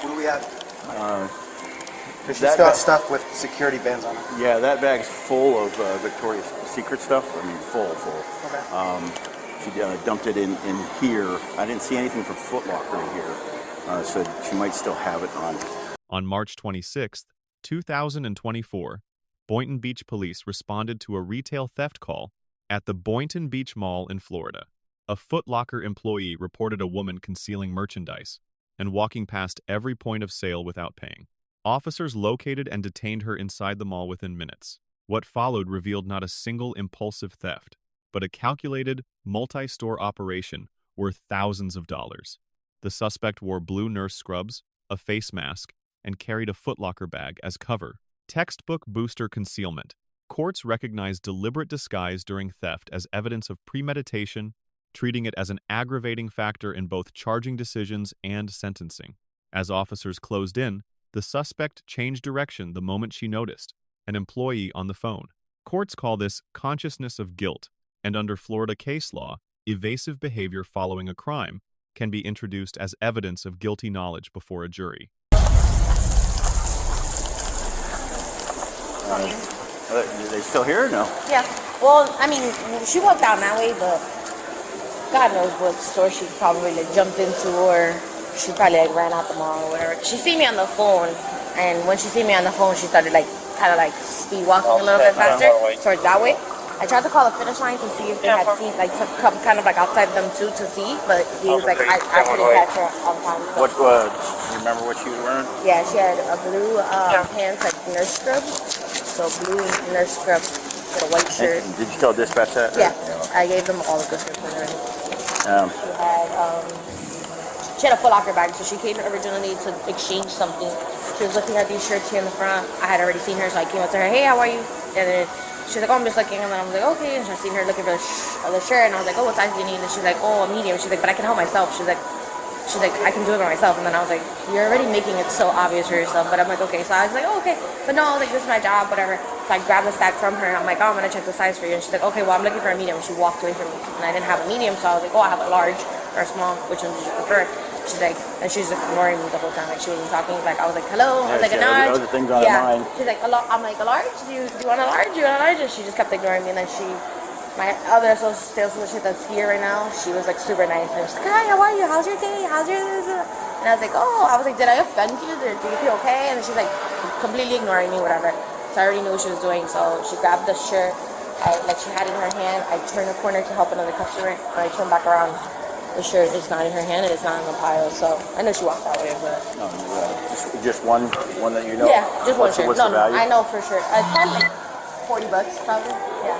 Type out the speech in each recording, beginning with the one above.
What do we have? Because she still has stuff with security bins on it. Yeah, that bag's full of Victoria's Secret stuff. I mean, full. Okay. She dumped it in here. I didn't see anything from Foot Locker in here, so she might still have it on. On March 26, 2024, Boynton Beach police responded to a retail theft call at the Boynton Beach Mall in Florida. A Foot Locker employee reported a woman concealing merchandise and walking past every point of sale without paying. Officers located and detained her inside the mall within minutes. What followed revealed not a single impulsive theft, but a calculated, multi-store operation worth thousands of dollars. The suspect wore blue nurse scrubs, a face mask, and carried a Foot Locker bag as cover. Textbook booster concealment. Courts recognize deliberate disguise during theft as evidence of premeditation, treating it as an aggravating factor in both charging decisions and sentencing. As officers closed in, the suspect changed direction the moment she noticed an employee on the phone. Courts call this consciousness of guilt, and under Florida case law, evasive behavior following a crime can be introduced as evidence of guilty knowledge before a jury. Are they still here or no? Yeah. Well, I mean, she walked down that way, but God knows what store she probably jumped into, or she probably ran out the mall or whatever. She see me on the phone, and when she see me on the phone, she started kind of speed walking a little bit faster towards that way. I tried to call the finish line to see if they had seen, to come kind of outside them too to see, but he was I couldn't catch her on time. So. What, you remember what she was wearing? Yeah, she had a blue pants, nurse scrub. So blue nurse scrub with a white shirt. And did you tell dispatch that? Yeah, I gave them all the description already. She had a Foot Locker bag, so she came originally to exchange something. She was looking at these shirts here in the front. I had already seen her, so I came up to her, hey, how are you? And then she's like, oh, I'm just looking. And then I was like, okay. And I seen her looking for the shirt, and I was like, oh, what size do you need? And she's like, oh, a medium. She's like, but I can help myself. She's like, I can do it by myself. And then I was like, you're already making it so obvious for yourself. But I'm like, okay. So I was like, oh, okay. But no, I was like, this is my job, whatever. So I grabbed the stack from her, and I'm like, oh, I'm going to check the size for you. And she's like, okay, well, I'm looking for a medium. And she walked away from me. And I didn't have a medium, so I was like, oh, I have a large or a small. Which one did you prefer? She's like, and she was ignoring me the whole time. Like, she wasn't talking. Like, I was like, hello. I was like, a large. Other things on her mind. She's like, I'm like, a large? Do you want a large? Do you want a large? And she just kept ignoring me. And then my other sales associate that's here right now, she was like super nice. And she's like, hi, how are you? How's your day? How's your this? And I was like, did I offend you? Do you feel okay? And then she's like completely ignoring me, whatever. So I already knew what she was doing. So she grabbed the shirt, she had it in her hand. I turned the corner to help another customer. When I turned back around, the shirt is not in her hand and it's not in the pile. So I know she walked that way, but just one that you know. Yeah, just one shirt. What's the value? I know for sure. Like $40 probably. Yeah.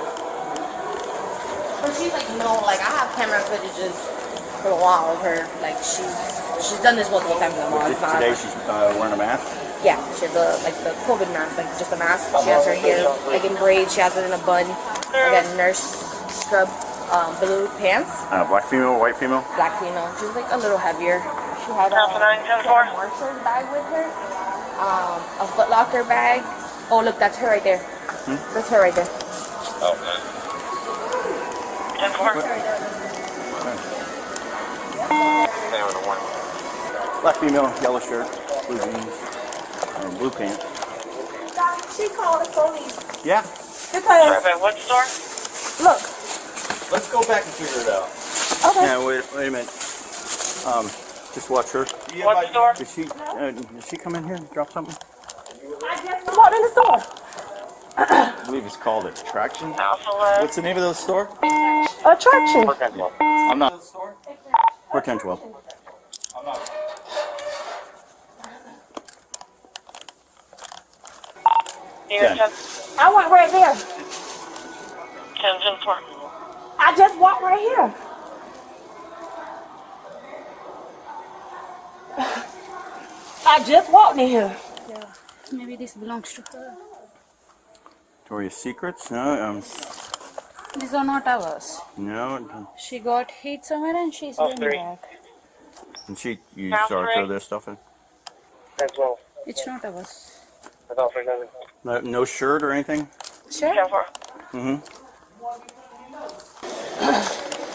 But she's like, I have camera footages for a while of her. Like she's done this multiple times in the mall. Today she's wearing a mask? Yeah, she has the COVID mask, just a mask. She has her hair in braids, she has it in a bun. Again, nurse scrub, blue pants. Black female, white female? Black female. She's a little heavier. She had a Marshalls bag with her. A Foot Locker bag. Oh look, that's her right there. That's her right there. Oh, man. 10-4. Black female, yellow shirt, blue jeans, blue pants. She called the police. Yeah. Because What store? look. Let's go back and figure it out. Okay. Yeah, wait a minute. Just watch her. What store? Did she come in here and drop something? I just walked in the store. I believe it's called Attraction. What's the name of the store? Attraction. I'm not. We're 10-12. I'm not. I went right there. 10-4. I just walked right here. I just walked in here. Yeah, maybe this belongs to her. Victoria's Secrets? No. These are not ours. No. She got hit somewhere and she's going back. And you saw her throw their stuff in? 10-12. It's not ours. No shirt or anything? Sure.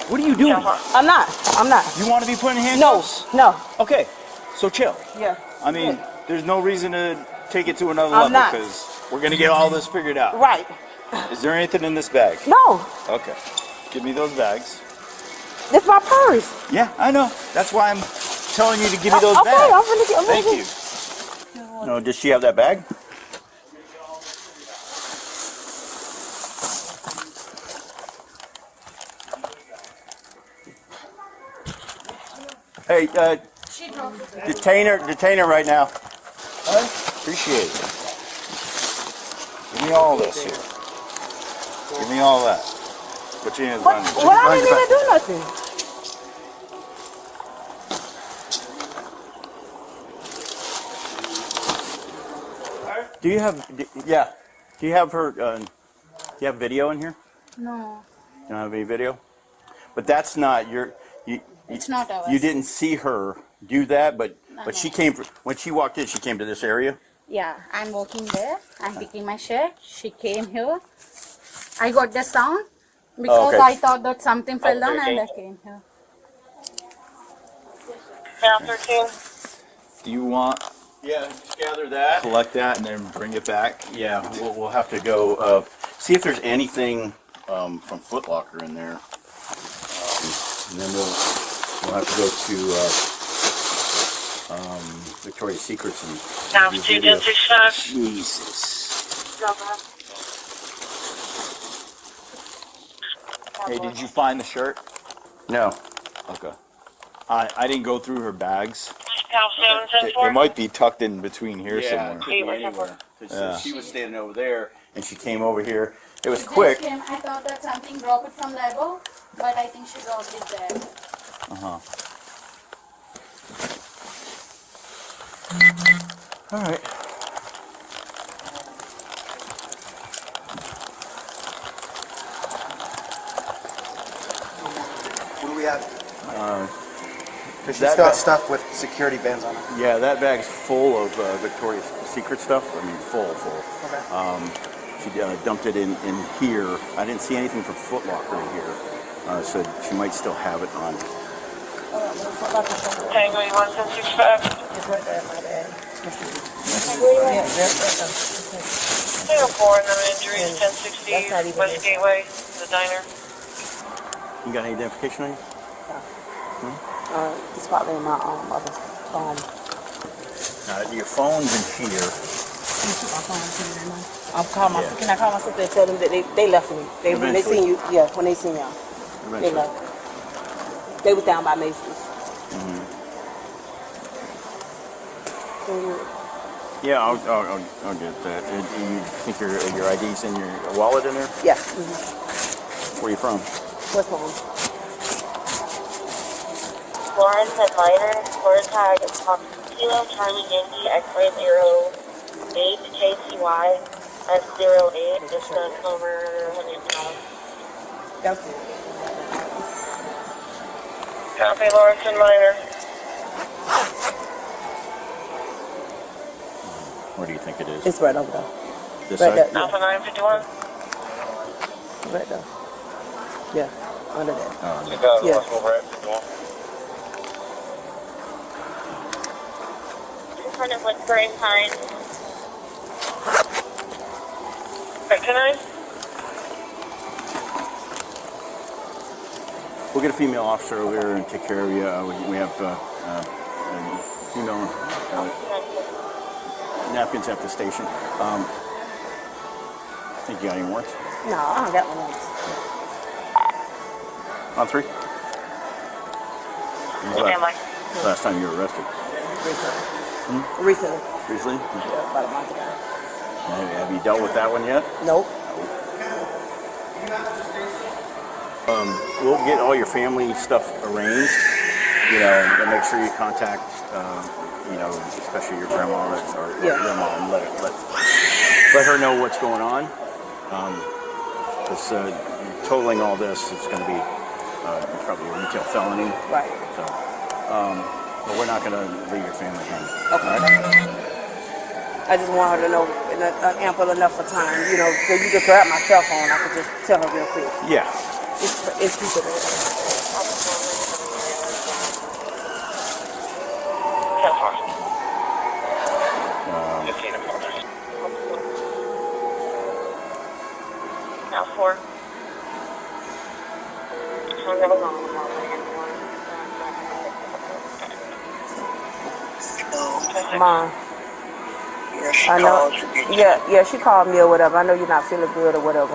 What are you doing? I'm not. You want to be putting handcuffs? No. Okay, so chill. Yeah. I mean, there's no reason to take it to another I'm level not. because we're gonna get all this figured out. Right. Is there anything in this bag? No, Okay. Give me those bags. this my purse. Yeah, I know. That's why I'm telling you to give me those Okay, bags. I'm gonna get. Thank you. No, does she have that bag? Hey, detain her right now. Appreciate it. Give me all this here. Give me all that. Put your hands What? behind you. Well, I didn't even do nothing. Do you have? Yeah. Do you have her? Do you have video in here? No, You don't have any video. But that's not your. it's not ours. You didn't see her do that, but she came when she walked in. She came to this area. Yeah, I'm walking there. I'm picking my shirt. She came here. I got the sound because okay. I thought that something fell down and I came here. Count 13. Do you want? Yeah, just gather that, collect that, and then bring it back. Yeah, we'll have to go see if there's anything from Foot Locker in there, and then we'll have to go to Victoria's Secrets and Count do 2, video. 1065. Jesus. Hey, did you find the shirt? No. Okay. I didn't go through her bags. Count 7, 10, It might be tucked in between here Yeah, somewhere. could be anywhere. Yeah. She was standing over there, and she came over here. It was quick. I thought that something dropped it from the above, but I think she dropped it there. All right. What do we have? Because she's that got bag- stuff with security bands on it. Yeah, that bag's full of Victoria's Secret stuff. I mean, full. Okay. She dumped it in here. I didn't see anything from Foot Locker in here, so she might still have it on. Tango 1, 1065. It's right there, my bad. Tango 4, no injuries, That's not 1060 even West it. Gateway, the diner. You got any identification on you? It's probably in my mother's phone. Your phone's in here. I'm calling my. Yeah. Can I call my sister and tell them that they left me? When they Eventually. seen you, yeah, when they seen y'all, they Eventually. left. They was down by Macy's. Yeah, I'll get that. Do you think your ID's in your wallet in there? Yeah. Where are you from? What's home? Lawrence and Minor, Florida tag, Kilo Charlie Yankee, X-ray 08, KCY, S08, distance over 100 miles. That's it. Copy, Lawrence and Minor. Where do you think it is? It's right over there. This Right side? there. Alpha 951. Right there. Yeah, under that. Yeah. Kind of like brain time. Back tonight? We'll get a female officer over here and take care of you. We have female napkins at the station. Think you got any warrants? No, I don't got one else. On 3? Okay, Mike. Last time you were arrested? Recently. Recently? Yeah, about a month ago. Have you dealt with that one yet? Nope. We'll get all your family stuff arranged, and make sure you contact, especially your grandma or your mom. Let her know what's going on. Because totaling all this is going to be probably a retail felony. Right. So, but we're not going to leave your family hanging. Okay. All right? I just want her to know ample enough for time, so you could grab my cell phone. I could just tell her real quick. Yeah. It's people there. 10-4. 15 and 4. Now 4. Mom. I know. Yeah, she called me or whatever. I know you're not feeling good or whatever.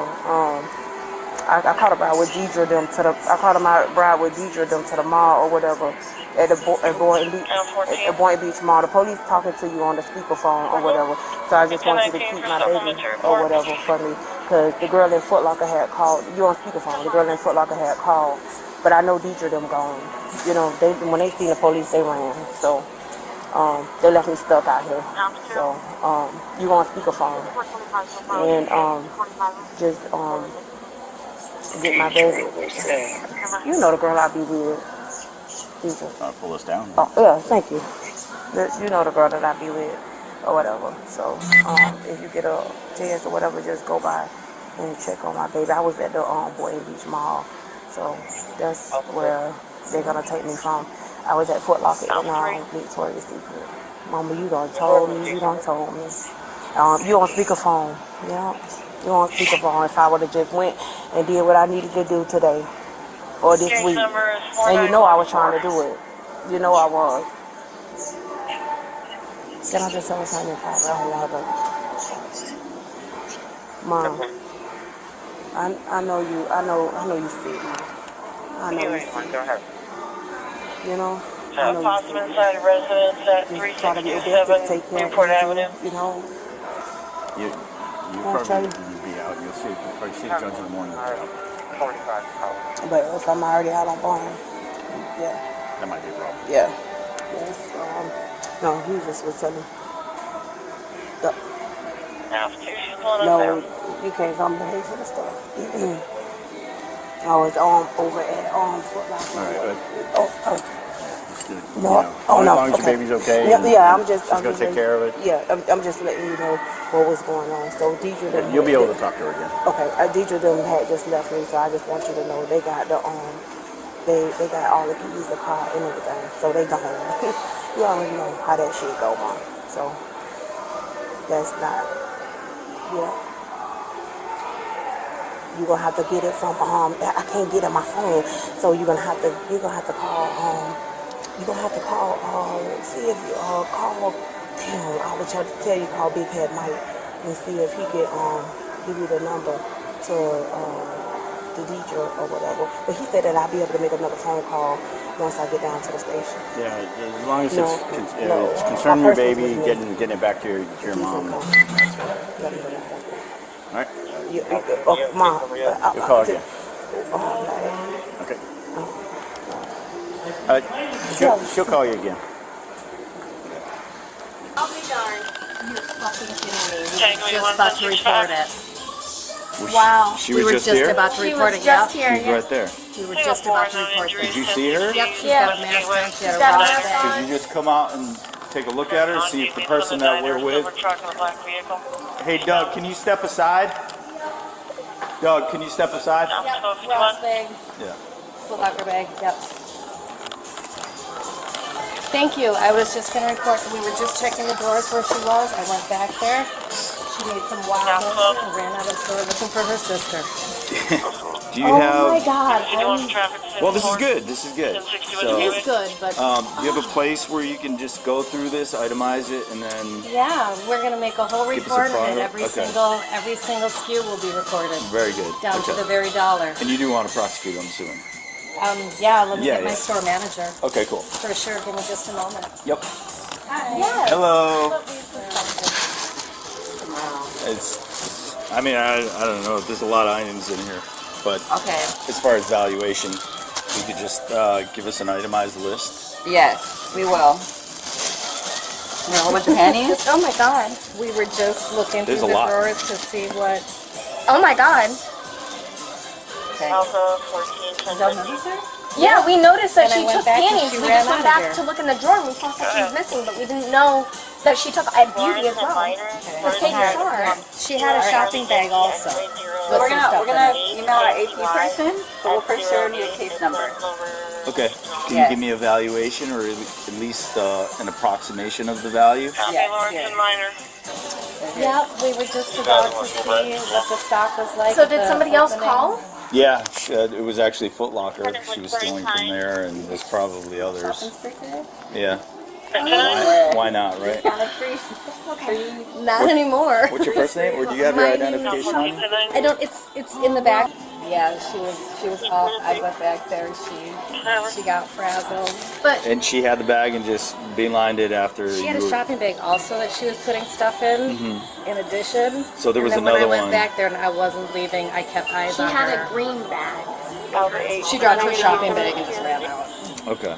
I caught a ride with Deidre them to the. I caught a ride with Deidre them to the mall or whatever at the Boynton Beach Mall. The police talking to you on the speakerphone or whatever. So I just want you to keep my baby or whatever for me, because the girl in Foot Locker had called. You on speakerphone? The girl in Foot Locker had called, but I know Deidre them gone. You know, when they seen the police, they ran. So. They left me stuck out here. So, you on speakerphone. And, just, get my baby. You know the girl I be with. Pull us down. Oh, yeah, thank you. You know the girl that I be with, or whatever. So, if you get a chance or whatever, just go by and check on my baby. I was at the, Boynton Beach Mall. So, that's where they're gonna take me from. I was at Foot Locker in Victoria's Secret. Mama, you done told me. You on speakerphone. Yeah. You on speakerphone. If I would have just went and did what I needed to do today or this week. And you know I was trying to do it. You know I was. Can I just tell her something? I don't want her. Mom, I know you sick, Mom. I know you sick. You know? Possum inside a residence at 367 Newport Avenue. You know? You probably be out. You'll probably see the judge in the morning. 45. But if I'm already out on bond, yeah. That might be a problem. Yeah. Yes. No, he just was telling me. Now, she's pulling No, up there. you can't come to his for the stuff. I was over at Foot Locker. All right, No, as long as your baby's okay. Yeah, I'm just gonna take care of it. Yeah, I'm just letting you know what was going on. So Deidre, You'll be able to talk to her again. Okay, Deidre them had just left me, so I just want you to know they got the they got all the keys, the car, and everything. So they gone. You already know how that shit go on. So that's not. Yeah. You're gonna have to get it from I can't get it my phone, so you're gonna have to call see if you call damn, I was trying to tell you, call Big Head Mike and see if he could give you the number to the teacher or whatever. But he said that I'll be able to make another phone call once I get down to the station. Yeah, as long as it's concerning your baby, getting it back to your mom. Let me go down. All right. Mom. You'll call again. Okay. She'll call you again. I'll be darned. You fucking kidding me. We Okay, were give me just one about to second, report Chuck. it. Wow. She We was were just just here? about to She report was it. just Yep. here. She's right there. We were just about to report it. Did you see her? Yep, she's Yeah. got a mask on. She had a She's got a watch mask there. Could you just come out and take a look at her, see if the person that we're with... Hey, Doug, can you step aside? Doug, can you step aside? Yep, Ross bag, Yeah. Foot Locker bag, yep. Thank you. I was just going to report. We were just checking the doors where she was. I went back there. She made some wild moves and ran out of the store looking for her sister. Do you have... Oh my God. Well, this is good. This is good. It So, is good, but do you have a place where you can just go through this, itemize it, and then... yeah, we're going to make a whole Give us a report, and product? every Okay. single SKU will be recorded Very good. down to Okay. the very dollar. And you do want to prosecute, I'm assuming? Yeah, let me Yeah, get my yeah. store manager. Okay, cool. For sure, give me just a moment. Yep. Hi. Yes. Hello. Lovely. It's... I mean, I don't know. There's a lot of items in here. But Okay. as far as valuation, you could just give us an itemized list. Yes, we will. You know, a whole bunch of panties? Oh my god. We were just looking There's through a the lot. drawers to see what. Oh my god. Okay. Alpha 14, Don't notice her? Yeah, we noticed that And I she went took back and panties. she We ran just went out of back here. to look in the drawer and we saw something was missing, but we didn't know that she took a beauty as well. Let's take your sword. She had a shopping bag also. So we're gonna email our AP person, but we'll for sure need a case number. Okay. Can you give me a valuation or at least an approximation of the value? Lawrence and Minor. Yeah, we were just about to see what the stock was like. So at did the somebody else opening. call? Yeah, it was actually Foot Locker. She was stealing from there, and there's probably others. Yeah. Why not, right? Not anymore. What's your first name, or do you have your identification on you? I don't. It's in the back. Yeah, she was off. I went back there. She got frazzled. But And she had the bag and just beelined it after she had you a were... shopping bag also that she was putting stuff in. In addition. So there was and then another when I one. went back there and I wasn't leaving, I kept eyes She on had her. a green bag. She dropped her shopping bag and just ran out. Okay.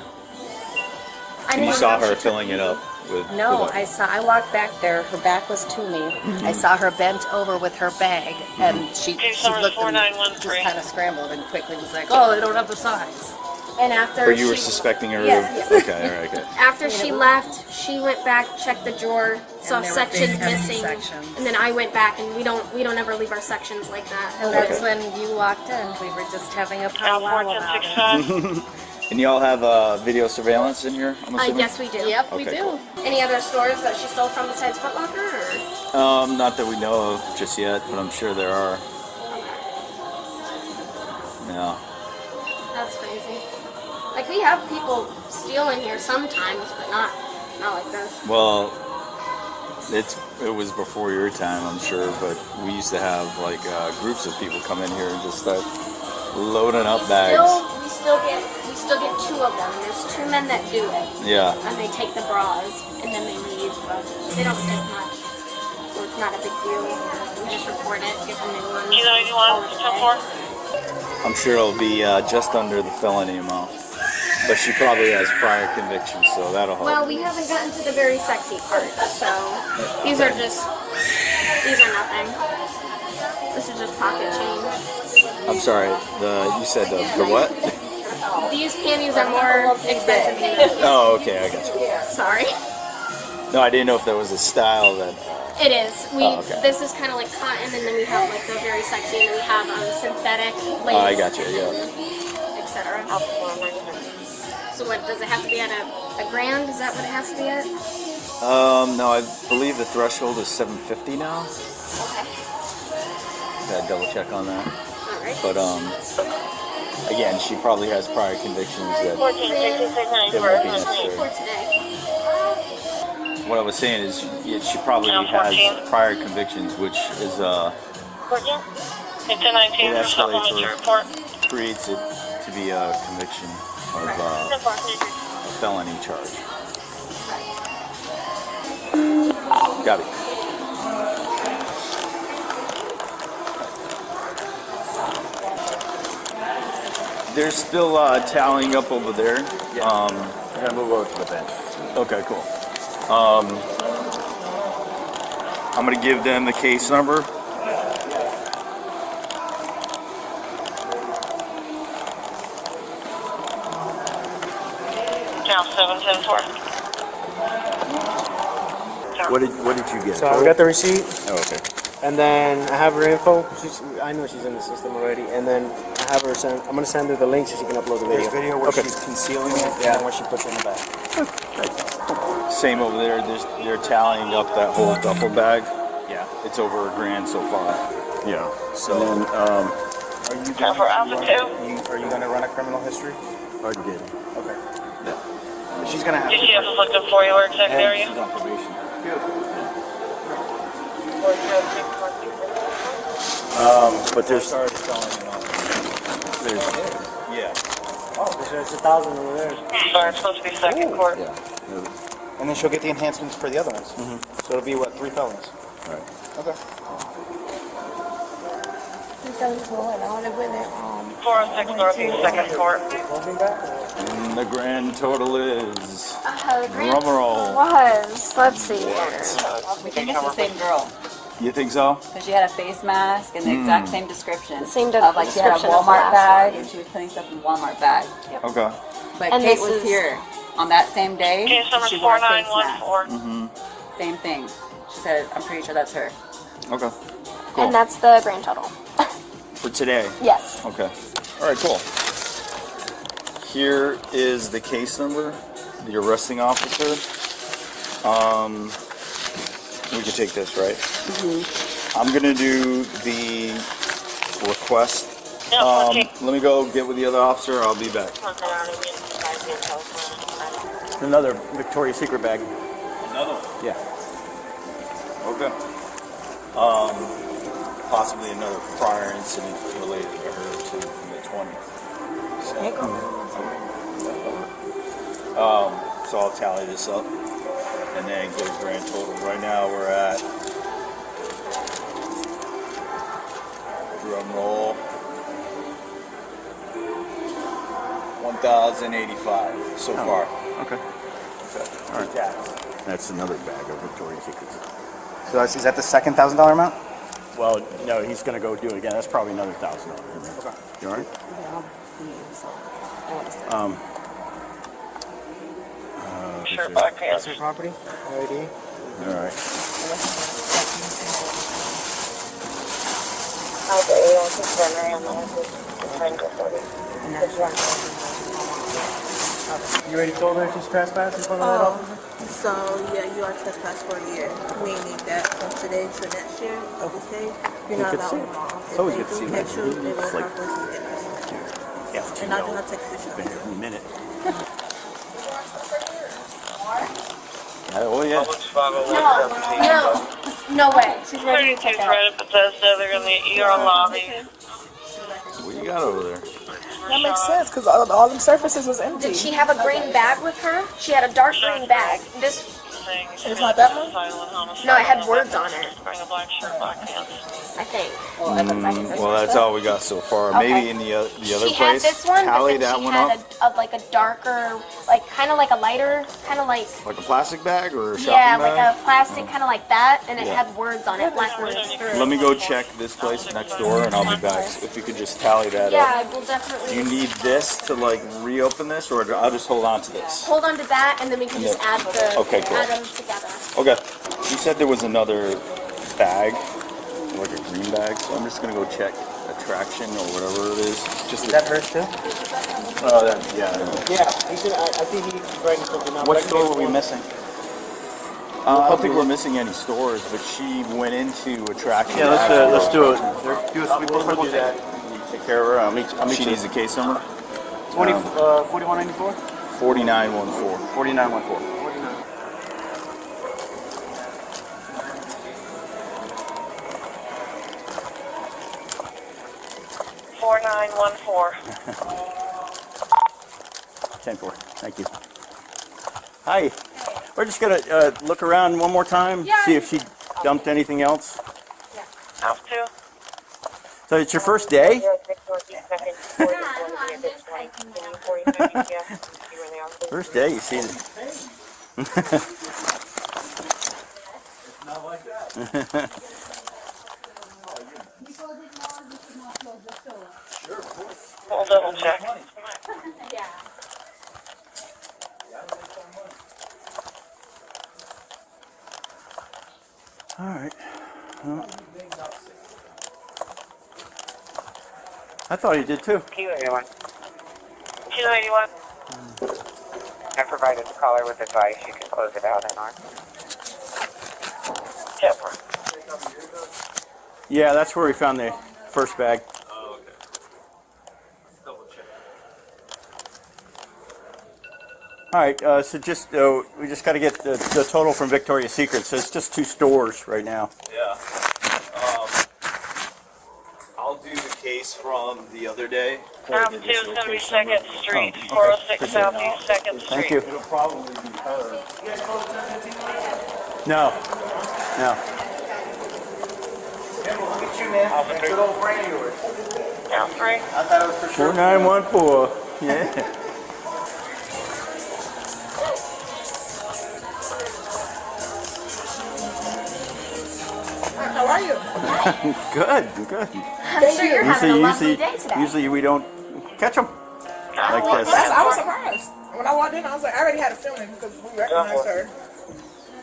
I And didn't you saw know her she filling it up with... No, with I walked back there. Her back was to me. I saw her bent over with her bag, and she looked and just kind of scrambled and quickly was like, "Oh, they don't have the size." And after Or you were she, suspecting her Yes. of... Okay, all right, good. after she left, she went back, checked the drawer, saw there were sections big, heavy missing, sections. and then I went back, and we don't ever leave our sections like that. And that's when you walked in. We were just having a powwow about it. 1465. And y'all have video surveillance in here, I'm I assuming? guess we do. Yep, we Okay, do. cool. Any other stores that she stole from besides Foot Locker? Or? Not that we know of just yet, but I'm sure there are. Yeah. That's crazy. Like we have people stealing here sometimes, but not like this. Well, it was before your time, I'm sure, but we used to have like groups of people come in here and just start loading up bags. We still get two of them. There's two men that do it, Yeah. and they take the bras and then they leave, but they don't take much, so it's not a big deal. We just report it, get the new ones. You know what you want? call it a day. I'm sure it'll be just under the felony amount. But she probably has prior convictions, so that'll help. Well, we haven't gotten to the very sexy part, so these are nothing. This is just pocket change. I'm sorry, you said the what? These panties are more expensive than these. Oh, okay, I got you. Sorry. No, I didn't know if there was a style that... It is. okay. This is kind of like cotton, and then we have like the very sexy, and then we have synthetic lace. I got you, yeah. Etc. So what, does it have to be at a grand? Is that what it has to be at? No, I believe the threshold is $750 now. Okay. Gotta double check on that. Alright. But again, she probably has prior convictions that 1466 it won't be necessary. For today. What I was saying is, she probably Now has 14. prior convictions, which is 14? It's a 19 It for supplementary escalates report. or creates it to be a conviction of a felony charge. Got it. They're still tallying up over there. Yeah. We're gonna move over to the bench. Okay, cool. I'm gonna give them the case number. Now 710-4. What did you get? So we got the receipt, Oh, okay. and then I have her info. I know she's in the system already, and then I have her send. I'm gonna send her the link so she can upload the video. There's video where she's concealing it and where she puts it in the bag. Same over there. They're tallying up that whole duffel bag. Yeah. It's over $1,000 so far. Yeah. So then, Are you Now for Alpha 2. Are you gonna run a criminal history? already did. Okay. She's gonna have Did to. she have to look up for you where exactly are you? She's on probation. But there's Sorry to tell you. there's yeah. Oh, there's 1,000 over there. Sorry, it's supposed to be second court. Yeah. And then she'll get the enhancements for the other ones. So it'll be what, 3 felonies? Right. Okay. 406 Northeast, second court. And the grand total is drum roll. Was. Let's see here. We think it's the same girl. You think so? Because she had a face mask and the exact same description. Same of like she had a description of the Walmart last bag one. and she was putting stuff in the Walmart bag. Okay. But And Kate this was is- here on that same day. Case number She wore a face mask. 4914. Same thing. She said, I'm pretty sure that's her. Okay. Cool. And that's the grand total. For today. Yes. Okay. All right. Cool. Here is the case number, the arresting officer. We can take this, right? I'm gonna do the request. Let me go get with the other officer. I'll be back. Another Victoria's Secret bag. Another one? Yeah. Okay. Possibly another prior incident related to her too from the 20th. So I'll tally this up and then get a grand total. Right now we're at, drum roll, 1,085 so far. Okay. All right. That's another bag of Victoria's Secrets. So is that the second $1,000 amount? Well, no, he's going to go do it again. That's probably another $1,000. Okay. You all right? Shirt, black pants. That's your property? ID? All right. You already told her she's trespassing in front of that officer? So, yeah, you are trespassed for a year, meaning that from today to next year, of this day, you're not allowed in my office. It's always good to If see they do that. catch you, they will It's like- have to get arrested. Yeah, And I do not take pictures. been here a minute. Oh, yeah. No way. She's ready to 32 check out. credit Bethesda. They're in the ER lobby. What you got over there? That makes sense, because all them surfaces was empty. Did she have a green bag with her? She had a dark green bag. This, It's not that one? no, it had words on it, Wearing a black shirt, black pants. I think. Well, it looks like it's this Well, one. that's all we got so far. Okay. Maybe in the other She had place. this one, Tally but then that she one had up. like a darker, like kind of like a lighter, kind of like, Like a plastic bag or a shopping yeah, bag? like a plastic, kind of like that, and it Yeah. had words on it, black words through. Let me go check this place next door and I'll be back. If you could just tally that Yeah, up. I will definitely. Do you need this to like reopen this or I'll just hold on to this? Hold on to that, and then we can just add the Okay, cool. add them together. Okay. You said there was another bag, like a green bag, so I'm just gonna go check attraction or whatever it is. Just Is that hers too? oh, that, yeah. Yeah, I think he's writing something up. What store were we missing? I don't think we're missing any stores, but she went into attraction. Yeah, let's do it. Do a sweep. We'll do that. You take care of her. I'll meet she needs the case number. 4194? 4914. 4914. 4914. 10-4. Thank you. Hi. We're just gonna look around one more time, see if she dumped anything else. Have to. So it's your first day? First day, you see it. We'll double check. All right. Well, I thought he did too. Q81. Q81. I provided the caller with advice. You can close it out, NR. Yeah, that's where we found the first bag. Oh, okay. Double check. All right, so just we just got to get the total from Victoria's Secret. So it's just 2 stores right now. Yeah. I'll do the case from the other day. Route 272nd Street, 406 Southeast 2nd Street. Thank you. It'll probably be her. No. No. Look at you, man. Good old brain of yours. Down 3. I thought it was for sure. 4914. Yeah. How are you? Good. Good. I'm sure you're having a lovely day today. Usually we don't catch them like this. I was surprised. When I walked in, I was like, I already had a feeling because we recognized her.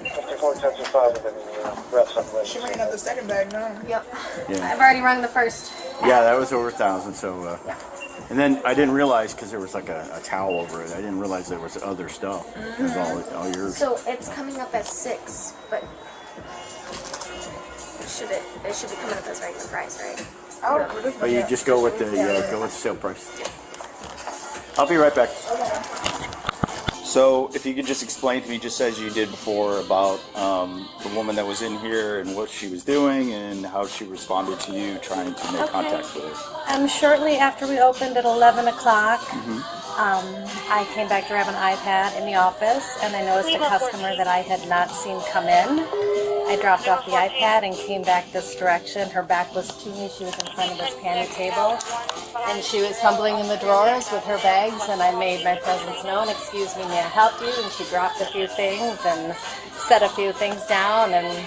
5475 and rest of the She ran up the second bag now. Yep. Yeah. I've already rung the first. Yeah, that was over 1,000. So And then I didn't realize, because there was like a towel over it, I didn't realize there was other stuff. It was all yours. So it's coming up as 6, but it should be coming up as regular price, right? Oh, But you just go with the sale price. I'll be right back. So if you could just explain to me, just as you did before, about the woman that was in here and what she was doing and how she responded to you trying to make contact with her. Shortly after we opened at 11 o'clock, I came back to grab an iPad in the office, and I noticed a customer that I had not seen come in. I dropped off the iPad and came back this direction. Her back was to me. She was in front of this panty table, and she was fumbling in the drawers with her bags, and I made my presence known. Excuse me, may I help you? And she dropped a few things and set a few things down and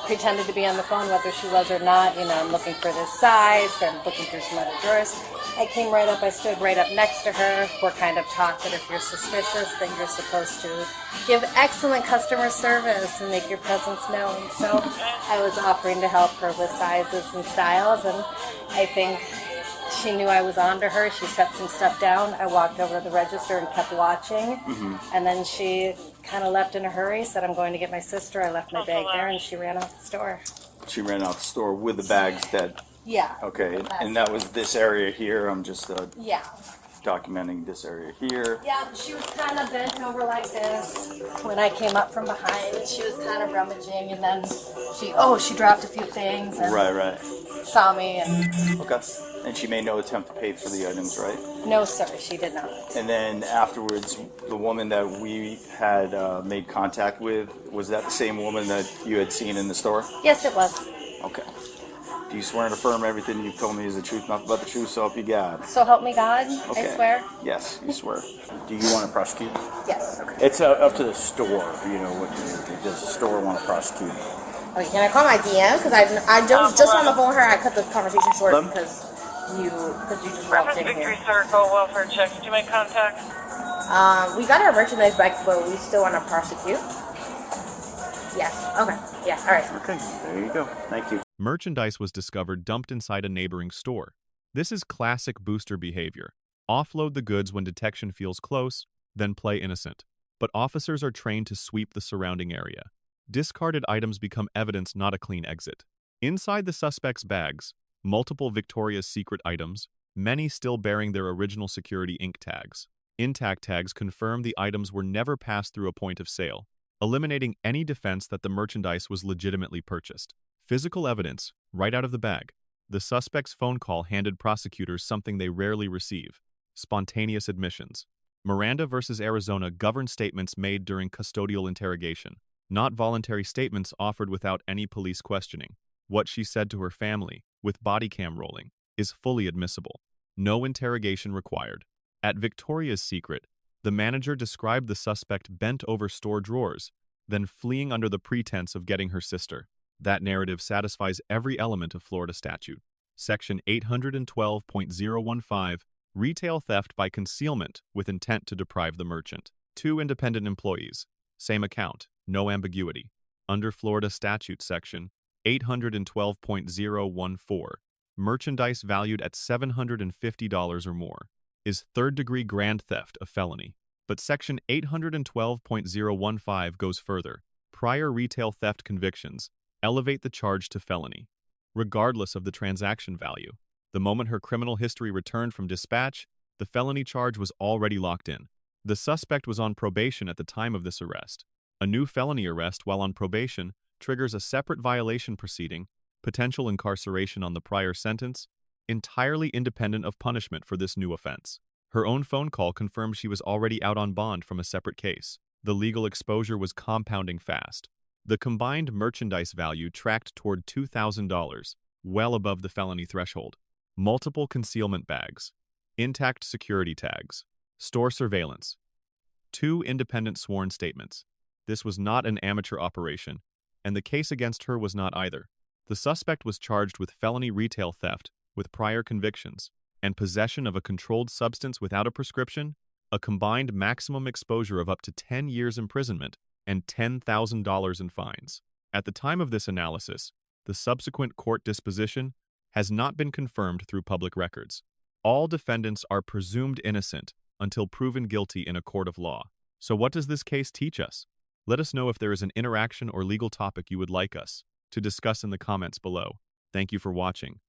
pretended to be on the phone, whether she was or not. You know, I'm looking for this size, then looking through some other drawers. I came right up, I stood right up next to her. We're kind of taught that if you're suspicious, then you're supposed to give excellent customer service and make your presence known. So I was offering to help her with sizes and styles, and I think she knew I was on to her. She set some stuff down. I walked over to the register and kept watching, and then she kind of left in a hurry, said, I'm going to get my sister. I left my bag there, and she ran out the store. She ran out the store with the bags that... Yeah. Okay, and that was this area here. I'm just Yeah. documenting this area here. Yeah, she was kind of bent over like this when I came up from behind, and she was kind of rummaging, and then she dropped a few things and Right. saw me, and Okay. And she made no attempt to pay for the items, right? no, sir, she did not. And then afterwards, the woman that we had made contact with, was that the same woman that you had seen in the store? Yes, it was. Okay. Do you swear and affirm everything you've told me is the truth, nothing but the truth, so help you God? So help me God, Okay. I swear. Yes, you swear. Do you want to prosecute? Yes. It's up to the store, you know, does the store want to prosecute? Okay, can I call my DM? Because I just on the phone with her. I cut the conversation short because you just walked in Victory here. Circle, welfare check. Did you make contact? We got our merchandise back, but we still want to prosecute. Yes. Okay. Yeah. All right. Okay, there you go. Thank you. Merchandise was discovered dumped inside a neighboring store. This is classic booster behavior. Offload the goods when detection feels close, then play innocent. But officers are trained to sweep the surrounding area. Discarded items become evidence, not a clean exit. Inside the suspect's bags, multiple Victoria's Secret items, many still bearing their original security ink tags. Intact tags confirm the items were never passed through a point of sale, eliminating any defense that the merchandise was legitimately purchased. Physical evidence, right out of the bag. The suspect's phone call handed prosecutors something they rarely receive: spontaneous admissions. Miranda versus Arizona governs statements made during custodial interrogation, not voluntary statements offered without any police questioning. What she said to her family, with bodycam rolling, is fully admissible. No interrogation required. At Victoria's Secret, the manager described the suspect bent over store drawers, then fleeing under the pretense of getting her sister. That narrative satisfies every element of Florida statute. Section 812.015, retail theft by concealment with intent to deprive the merchant. 2 independent employees. Same account. No ambiguity. Under Florida statute section 812.014, merchandise valued at $750 or more is third-degree grand theft a felony. But section 812.015 goes further. Prior retail theft convictions elevate the charge to felony, regardless of the transaction value. The moment her criminal history returned from dispatch, the felony charge was already locked in. The suspect was on probation at the time of this arrest. A new felony arrest while on probation triggers a separate violation proceeding, potential incarceration on the prior sentence, entirely independent of punishment for this new offense. Her own phone call confirmed she was already out on bond from a separate case. The legal exposure was compounding fast. The combined merchandise value tracked toward $2,000, well above the felony threshold. Multiple concealment bags, intact security tags, store surveillance. 2 independent sworn statements. This was not an amateur operation, and the case against her was not either. The suspect was charged with felony retail theft with prior convictions and possession of a controlled substance without a prescription, a combined maximum exposure of up to 10 years imprisonment and $10,000 in fines. At the time of this analysis, the subsequent court disposition has not been confirmed through public records. All defendants are presumed innocent until proven guilty in a court of law. So what does this case teach us? Let us know if there is an interaction or legal topic you would like us to discuss in the comments below. Thank you for watching.